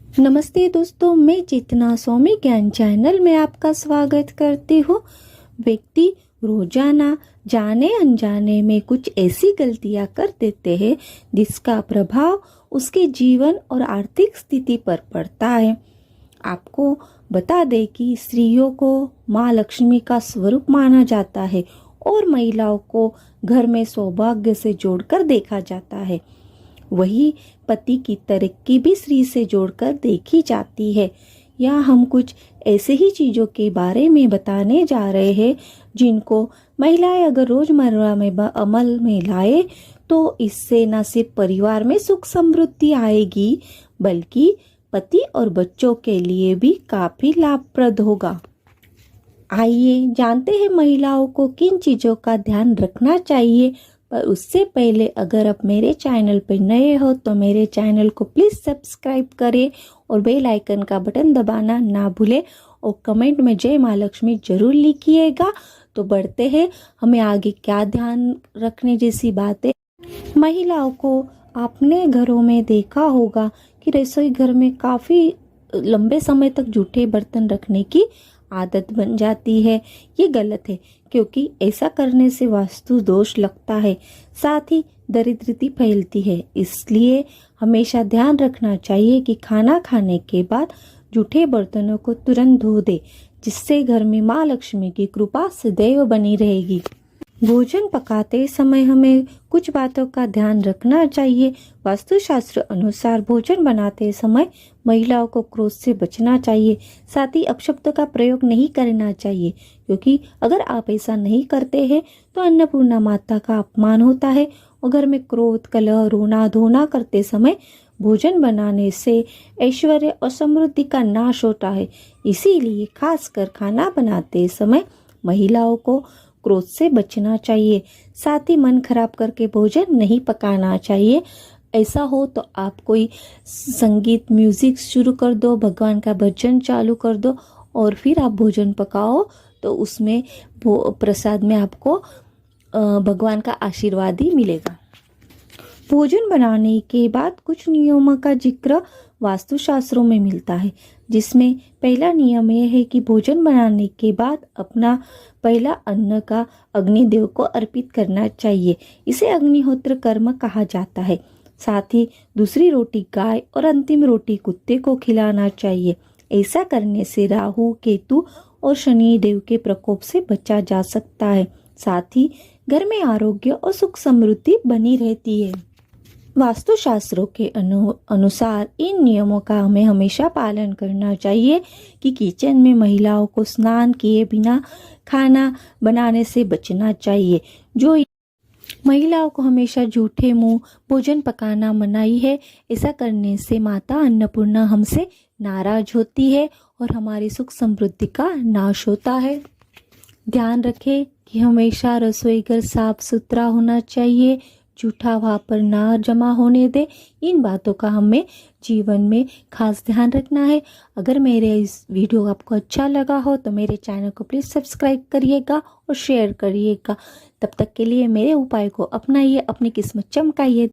नमस्ते दोस्तों, मैं चेतना स्वामी ज्ञान चैनल में आपका स्वागत करती हूँ। व्यक्ति रोजाना जाने अनजाने में कुछ ऐसी गलतियाँ कर देते हैं जिसका प्रभाव उसके जीवन और आर्थिक स्थिति पर पड़ता है। आपको बता दें कि स्त्रियों को माँ लक्ष्मी का स्वरूप माना जाता है और महिलाओं को घर में सौभाग्य से जोड़कर देखा जाता है। वही पति की तरक्की भी स्त्री से जोड़कर देखी जाती है। यहाँ हम कुछ ऐसे ही चीज़ों के बारे में बताने जा रहे हैं जिनको महिलाएं अगर रोजमर्रा में अमल में लाए तो इससे न सिर्फ परिवार में सुख समृद्धि आएगी बल्कि पति और बच्चों के लिए भी काफी लाभप्रद होगा। आइए जानते हैं महिलाओं को किन चीज़ों का ध्यान रखना चाहिए। पर उससे पहले अगर आप मेरे चैनल पर नए हो तो मेरे चैनल को प्लीज़ सब्सक्राइब करें और बेल आइकन का बटन दबाना ना भूलें और कमेंट में जय माँ लक्ष्मी जरूर लिखिएगा। तो बढ़ते हैं, हमें आगे क्या ध्यान रखने जैसी बातें। महिलाओं को आपने घरों में देखा होगा कि रसोई घर में काफ़ी लंबे समय तक जूठे बर्तन रखने की आदत बन जाती है। ये गलत है क्योंकि ऐसा करने से वास्तु दोष लगता है, साथ ही दरिद्रता फैलती है। इसलिए हमेशा ध्यान रखना चाहिए कि खाना खाने के बाद जूठे बर्तनों को तुरंत धो दे, जिससे घर में माँ लक्ष्मी की कृपा सदैव बनी रहेगी। भोजन पकाते समय हमें कुछ बातों का ध्यान रखना चाहिए। वास्तुशास्त्र अनुसार भोजन बनाते समय महिलाओं को क्रोध से बचना चाहिए, साथ ही अपशब्द का प्रयोग नहीं करना चाहिए, क्योंकि अगर आप ऐसा नहीं करते हैं तो अन्नपूर्णा माता का अपमान होता है और घर में क्रोध, कलह, रोना धोना करते समय भोजन बनाने से ऐश्वर्य और समृद्धि का नाश होता है। इसीलिए खासकर खाना बनाते समय महिलाओं को क्रोध से बचना चाहिए, साथ ही मन खराब करके भोजन नहीं पकाना चाहिए। ऐसा हो तो आप कोई संगीत म्यूजिक शुरू कर दो, भगवान का भजन चालू कर दो और फिर आप भोजन पकाओ, तो उसमें प्रसाद में आपको भगवान का आशीर्वाद ही मिलेगा। भोजन बनाने के बाद कुछ नियमों का जिक्र वास्तुशास्त्रों में मिलता है, जिसमें पहला नियम यह है कि भोजन बनाने के बाद अपना पहला अन्न का अग्निदेव को अर्पित करना चाहिए। इसे अग्निहोत्र कर्म कहा जाता है। साथ ही दूसरी रोटी गाय और अंतिम रोटी कुत्ते को खिलाना चाहिए। ऐसा करने से राहु, केतु और शनि देव के प्रकोप से बचा जा सकता है। साथ ही घर में आरोग्य और सुख समृद्धि बनी रहती है। वास्तुशास्त्रों के अनुसार इन नियमों का हमें हमेशा पालन करना चाहिए कि किचन में महिलाओं को स्नान किए बिना खाना बनाने से बचना चाहिए। जो महिलाओं को हमेशा झूठे मुंह भोजन पकाना मनाही है। ऐसा करने से माता अन्नपूर्णा हमसे नाराज होती है और हमारी सुख समृद्धि का नाश होता है। ध्यान रखें कि हमेशा रसोई घर साफ सुथरा होना चाहिए, जूठा वहाँ पर ना जमा होने दे। इन बातों का हमें जीवन में खास ध्यान रखना है। अगर मेरे इस वीडियो आपको अच्छा लगा हो तो मेरे चैनल को प्लीज़ सब्सक्राइब करिएगा और शेयर करिएगा। तब तक के लिए मेरे उपाय को अपनाइए, अपनी किस्मत चमकाइए।